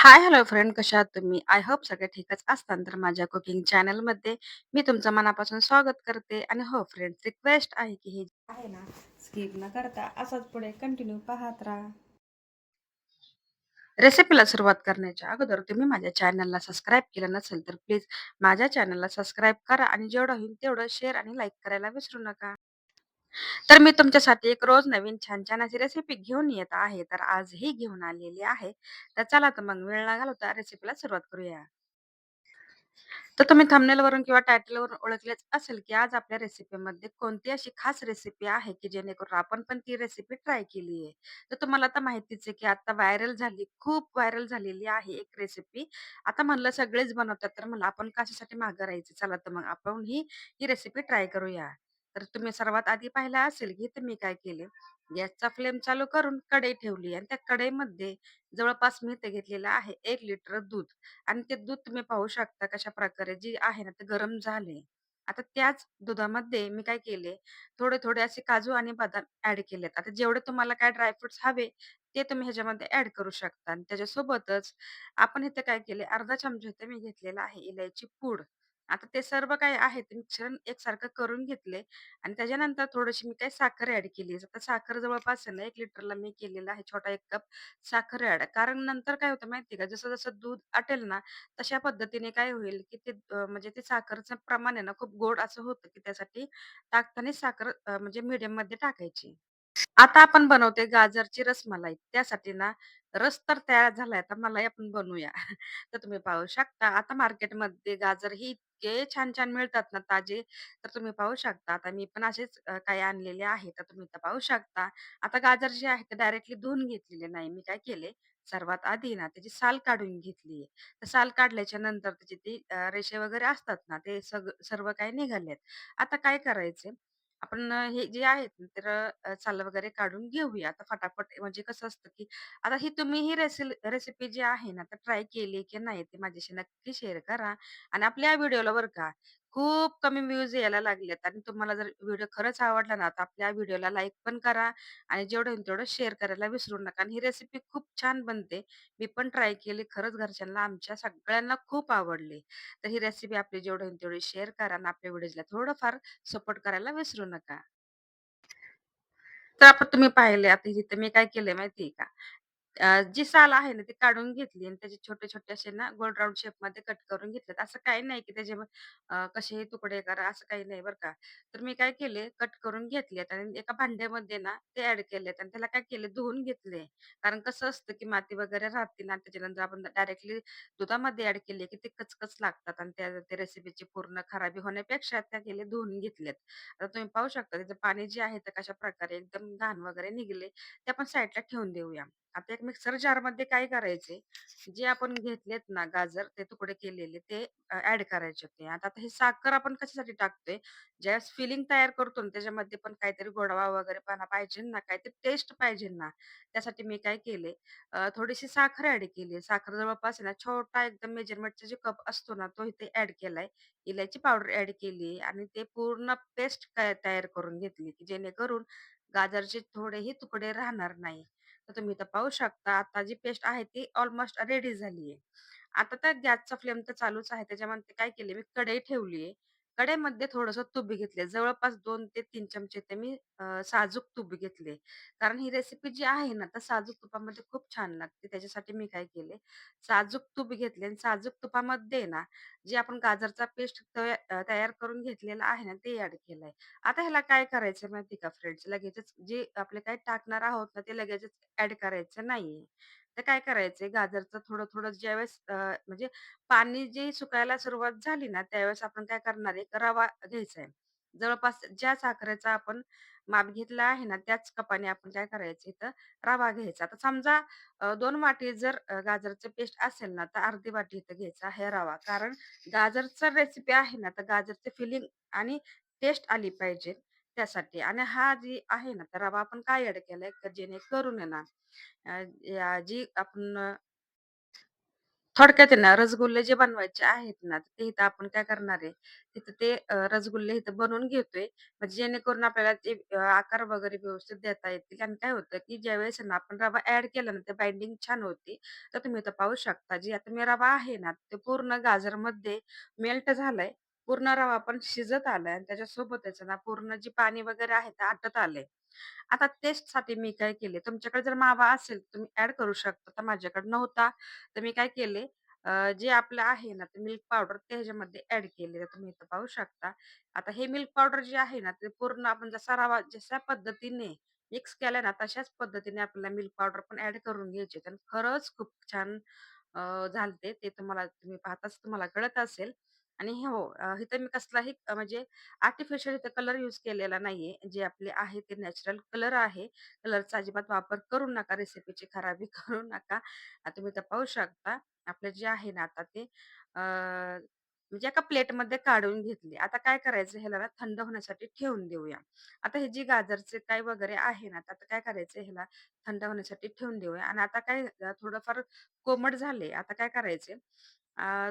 हाय, hello friend कशा आहात तुम्ही? आय होप सगळे ठीकच असताल. तर माझ्या कुकिंग चॅनलमध्ये मी तुमचं मनापासून स्वागत करते आणि हो फ्रेंड्स रिक्वेस्ट आहे की हे जे आहे ना स्किप न करता असंच पुढे कंटिन्यू पाहत राहा. रेसिपीला सुरुवात करण्याच्या अगोदर तुम्ही माझ्या चॅनलला सबस्क्राईब केलं नसेल तर प्लीज माझ्या चॅनलला सबस्क्राईब करा आणि जेवढं होईल तेवढं शेअर आणि लाईक करायला विसरू नका. तर मी तुमच्यासाठी एक रोज नवीन छान-छान अशी रेसिपी घेऊन येत आहे. तर आजही घेऊन आलेली आहे. तर चला तर मग वेळ न घालवता रेसिपीला सुरुवात करूया. तर तुम्ही थंबनेलवरून किंवा टायटलवरून ओळखलेच असेल, की आज आपल्या रेसिपीमध्ये कोणती अशी खास रेसिपी आहे, की जेणेकरून आपण पण ती रेसिपी ट्राय केली आहे. तर तुम्हाला आता माहितीच आहे, की आता व्हायरल झाली, खूप व्हायरल झालेली आहे एक रेसिपी. आता म्हणलं सगळेच बनवतात, तर म्हणलं आपण कशासाठी मागे राहायचं. चला तर मग आपण ही रेसिपी ट्राय करूया. तर तुम्ही सर्वात आधी पाहिलं असेल, की इथे मी काय केले, गॅसचा फ्लेम चालू करून कढई ठेवली आणि त्या कढईमध्ये जवळपास मी इथे घेतलेलं आहे 1 लिटर दूध. आणि ते दूध तुम्ही पाहू शकता कशाप्रकारे जे आहे ना, ते गरम झाले. आता त्याच दुधामध्ये मी काय केले, थोडे-थोडे असे काजू आणि बदाम ॲड केलेत. आता जेवढे तुम्हाला काय ड्राय फ्रुट्स हवे, ते तुम्ही ह्याच्यामध्ये ॲड करू शकता. आणि त्याच्यासोबतच आपण इथे काय केले, अर्धा चमचा इथे मी घेतलेला आहे इलायची पूड. आता ते सर्व काय आहे ते मिश्रण एकसारखं करून घेतले आणि त्याच्यानंतर थोडीशी मी काय साखर ॲड केली. आता साखर जवळपास आहे ना 1 लिटरला मी केलेला आहे छोटा 1 कप साखर ॲड. कारण नंतर काय होतं माहिती आहे का, जसं-जसं दूध आटेल ना, तशा पद्धतीने काय होईल, की ते म्हणजे ते साखरचं प्रमाण आहे ना, खूप गोड असं होतं, की त्यासाठी टाकताना साखर म्हणजे मीडियममध्ये टाकायची. आता आपण बनवते गाजरची रसमलाई. त्यासाठी ना रस तर तयार झालाय. आता मलाई आपण बनवूया. तर तुम्ही पाहू शकता आता मार्केटमध्ये गाजर ही इतके छान-छान मिळतात ना ताजे, तर तुम्ही पाहू शकता. आता मी पण असेच काही आणलेले आहेत. तर तुम्ही इथं पाहू शकता. आता गाजर जे आहे ते डायरेक्टली धुवून घेतलेले नाही. मी काय केले, सर्वात आधी ना त्याची साल काढून घेतली. तर साल काढल्याच्या नंतर त्याची ती रेषे वगैरे असतात ना, ते सर्व काही निघालेत. आता काय करायचे आपण हे जे आहेत ना तर साल वगैरे काढून घेऊया. आता फटाफट म्हणजे कसं असतं, की आता ही तुम्ही ही रेसिपी जी आहे ना, तर ट्राय केली की नाही ते माझ्याशी नक्की शेअर करा. आणि आपल्या व्हिडिओला बरं का, खूप कमी व्ह्यूज यायला लागलेत आणि तुम्हाला जर व्हिडिओ खरंच आवडला ना, तर आपल्या व्हिडिओला लाईक पण करा आणि जेवढं होईल तेवढं शेअर करायला विसरू नका. आणि ही रेसिपी खूप छान बनते. मी पण ट्राय केली. खरंच घरच्यांना आमच्या सगळ्यांना खूप आवडली. तर ही रेसिपी आपली जेवढं होईल तेवढी शेअर करा आणि आपल्या व्हिडिओला थोडंफार सपोर्ट करायला विसरू नका. तर आता तुम्ही पाहिले आता इथे मी काय केलंय माहिती का? जी साल आहे ना, ती काढून घेतली आणि त्याचे छोटे-छोटे असे ना गोल राउंड शेपमध्ये कट करून घेतलेत. असं काही नाही की त्याचे कसेही तुकडे करा, असं काही नाही बरं का. तर मी काय केले, कट करून घेतलेत आणि एका भांड्यामध्ये ना ते ॲड केलेत आणि त्याला काय केले, धुवून घेतले. कारण कसं असतं की माती वगैरे राहते ना, त्याच्यानंतर आपण डायरेक्टली दुधामध्ये ॲड केले की ते कचकच लागतात आणि त्या रेसिपीची पूर्ण खराबी होण्यापेक्षा त्या केले धुवून घेतलेत. आता तुम्ही पाहू शकता त्याचं पाणी जे आहे ते कशाप्रकारे एकदम घाण वगैरे निघाले, ते आपण साईडला ठेवून देऊया. आता एक मिक्सर जारमध्ये काय करायचे, जे आपण घेतलेत ना गाजर ते तुकडे केलेले ते ॲड करायचे होते. आता ही साखर आपण कशासाठी टाकतोय, ज्यावेळेस फिलिंग तयार करतो ना त्याच्यामध्ये पण काहीतरी गोडवा वगैरेपणा पाहिजे ना, काहीतरी टेस्ट पाहिजे ना, त्यासाठी मी काय केले थोडीशी साखर ॲड केली. साखर जवळपास आहे ना छोटा एकदम मेजरमेंटचा जो कप असतो ना, तो इथे ॲड केलाय. इलायची पावडर ॲड केली आणि ते पूर्ण पेस्ट तयार करून घेतली, की जेणेकरून गाजरचे थोडेही तुकडे राहणार नाही. तर तुम्ही इथं पाहू शकता आता जी पेस्ट आहे ती ऑलमोस्ट रेडी झाली आहे. आता तर गॅसचा फ्लेम तर चालूच आहे. त्याच्यामध्ये काय केले मी कढई ठेवली आहे. कढईमध्ये थोडंसं तूप घेतले. जवळपास 2 ते 3 चमचे ते मी साजूक तूप घेतले. कारण ही रेसिपी जी आहे ना, तर साजूक तुपामध्ये खूप छान लागते. त्याच्यासाठी मी काय केले, साजूक तूप घेतले आणि साजूक तुपामध्ये ना, जे आपण गाजरचा पेस्ट तयार करून घेतलेला आहे ना, ते ॲड केलंय. आता ह्याला काय करायचं माहिती का फ्रेंड्स, लगेचच जे आपले काही टाकणार आहोत ना, ते लगेचच ॲड करायचं नाहीये. तर काय करायचंय गाजरचं थोडं-थोडं ज्यावेळेस म्हणजे पाणी जी सुकायला सुरुवात झाली ना, त्यावेळेस आपण काय करणार आहे, रवा घ्यायचा आहे. जवळपास ज्या साखरेचा आपण माप घेतला आहे ना, त्याच कपाने आपण काय करायचं इथं रवा घ्यायचा. आता समजा 2 वाटी जर गाजरचं पेस्ट असेल ना, तर अर्धी वाटी इथं घ्यायचा आहे रवा. कारण गाजरचं रेसिपी आहे ना, तर गाजरची फिलिंग आणि टेस्ट आली पाहिजे त्यासाठी. आणि हा जी आहे ना, तर रवा आपण काय ॲड केलाय, तर जेणेकरून आहे ना, या जी आपण थोडक्यात आहे ना, रसगुल्ले जे बनवायचे आहेत ना, ते इथं आपण काय करणार आहे, तिथं ते रसगुल्ले इथं बनवून घेतोय. म्हणजे जेणेकरून आपल्याला ते आकार वगैरे व्यवस्थित देता येतील. आणि काय होतं, की ज्यावेळेस आहे ना, आपण रवा ॲड केला ना, ते बाइंडिंग छान होती. तर तुम्ही इथं पाहू शकता, जी आता मी रवा आहे ना, ते पूर्ण गाजरमध्ये मेल्ट झालंय. पूर्ण रवा पण शिजत आलाय आणि त्याच्यासोबतच आहे ना, पूर्ण जे पाणी वगैरे आहे ते आटत आलंय. आता टेस्टसाठी मी काय केले, तुमच्याकडे जर मावा असेल, तर तुम्ही ॲड करू शकता. तर माझ्याकडे नव्हता, तर मी काय केले, जे आपलं आहे ना, ते मिल्क पावडर ते ह्याच्यामध्ये ॲड केले. तर तुम्ही इथं पाहू शकता. आता हे मिल्क पावडर जे आहे ना, ते पूर्ण आपण जसा रवा जशा पद्धतीने मिक्स केलाय ना, तशाच पद्धतीने आपल्याला मिल्क पावडर पण ॲड करून घ्यायचे. आणि खरंच खूप छान झालते. ते तुम्ही पाहताच तुम्हाला कळत असेल. आणि हो, इथं मी कसलाही म्हणजे आर्टिफिशियल इथं कलर यूज केलेला नाहीये. जे आपले आहे ते नॅचरल कलर आहे. कलरचा अजिबात वापर करू नका. रेसिपीची खराबी करू नका. तुम्ही इथं पाहू शकता. आपलं जे आहे ना आता ते म्हणजे एका प्लेटमध्ये काढून घेतले. आता काय करायचं, ह्याला ना थंड होण्यासाठी ठेवून देऊया. आता हे जी गाजरचे काय वगैरे आहे ना, तर आता काय करायचं, ह्याला थंड होण्यासाठी ठेवून देऊया. आणि आता काय थोडंफार कोमट झाले. आता काय करायचे,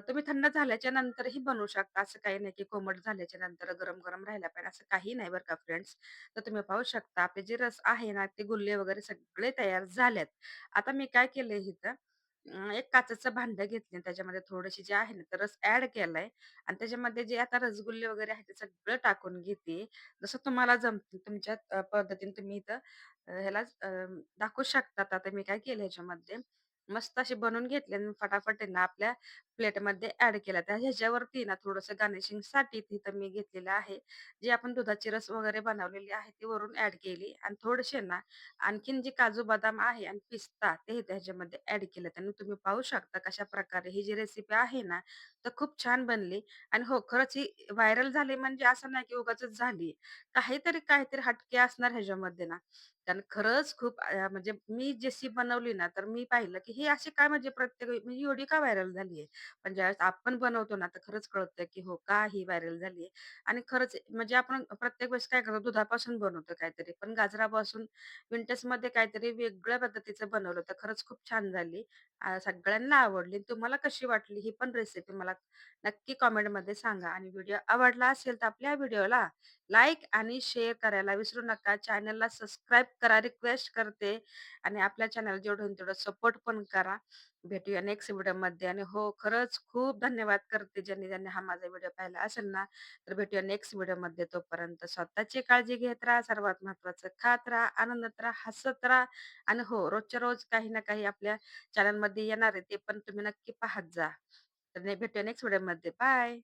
तुम्ही थंड झाल्याच्या नंतरही बनवू शकता. असं काही नाही, की कोमट झाल्याच्या नंतर गरम-गरम राहायला पाहिजे, असं काही नाही बरं का फ्रेंड्स. तर तुम्ही पाहू शकता आपले जे रस आहे ना, ते गुल्ले वगैरे सगळे तयार झालेत. आता मी काय केलंय इथं, एक काचेचं भांडं घेतले, त्याच्यामध्ये थोडीशी जे आहे ना, तर रस ॲड केलाय. आणि त्याच्यामध्ये जे आता रसगुल्ले वगैरे आहे, ते सगळं टाकून घेते. जसं तुम्हाला जमतील तुमच्या पद्धतीने तुम्ही इथं ह्याला दाखवू शकतात. आता मी काय केलं ह्याच्यामध्ये, मस्त असे बनवून घेतले आणि फटाफट आहे ना आपल्या प्लेटमध्ये ॲड केला. तर ह्याच्यावरती ना थोडंसं गार्निशिंगसाठी तिथं मी घेतलेलं आहे. जी आपण दुधाची रस वगैरे बनवलेली आहे ती वरून ॲड केली. आणि थोडेसे ना आणखीन जे काजू बदाम आहे आणि पिस्ता ते त्याच्यामध्ये ॲड केलेत. आणि तुम्ही पाहू शकता कशाप्रकारे ही जी रेसिपी आहे ना, तर खूप छान बनली. आणि हो, खरंच ही व्हायरल झाली म्हणजे असं नाही की उगाचच झाली. काहीतरी, काहीतरी हटके असणार ह्याच्यामध्ये ना. कारण खरंच खूप म्हणजे मी जशी बनवली ना, तर मी पाहिलं की ही अशी काय, म्हणजे प्रत्येक म्हणजे एवढी का व्हायरल झाली आहे. पण ज्यावेळेस आपण बनवतो ना, तर खरंच कळतं की हो, का ही व्हायरल झाली आहे. आणि खरंच म्हणजे आपण प्रत्येक वेळेस काय करतो, दुधापासून बनवतो काहीतरी, पण गाजरापासून विंटर्समध्ये काहीतरी वेगळ्या पद्धतीचं बनवलं, तर खरंच खूप छान झाली. सगळ्यांना आवडली. तुम्हाला कशी वाटली ही पण रेसिपी मला नक्की कमेंटमध्ये सांगा. आणि व्हिडिओ आवडला असेल, तर आपल्या व्हिडिओला लाईक आणि शेअर करायला विसरू नका. चॅनलला सबस्क्राईब करा, रिक्वेस्ट करते. आणि आपल्या चॅनल जेवढं होईल तेवढं सपोर्ट पण करा. भेटूया नेक्स्ट व्हिडिओमध्ये. आणि हो, खरंच खूप धन्यवाद करते ज्यांनी हा माझा व्हिडिओ पाहिला असेल ना, तर भेटूया नेक्स्ट व्हिडिओमध्ये. तोपर्यंत स्वतःची काळजी घेत राहा. सर्वात महत्त्वाचं खात राहा, आनंदात राहा, हसत राहा. आणि हो, रोजच्या रोज काही ना काही आपल्या चॅनलमध्ये येणार आहे, ते पण तुम्ही नक्की पाहत जा. तर भेटूया नेक्स्ट व्हिडिओमध्ये. बाय.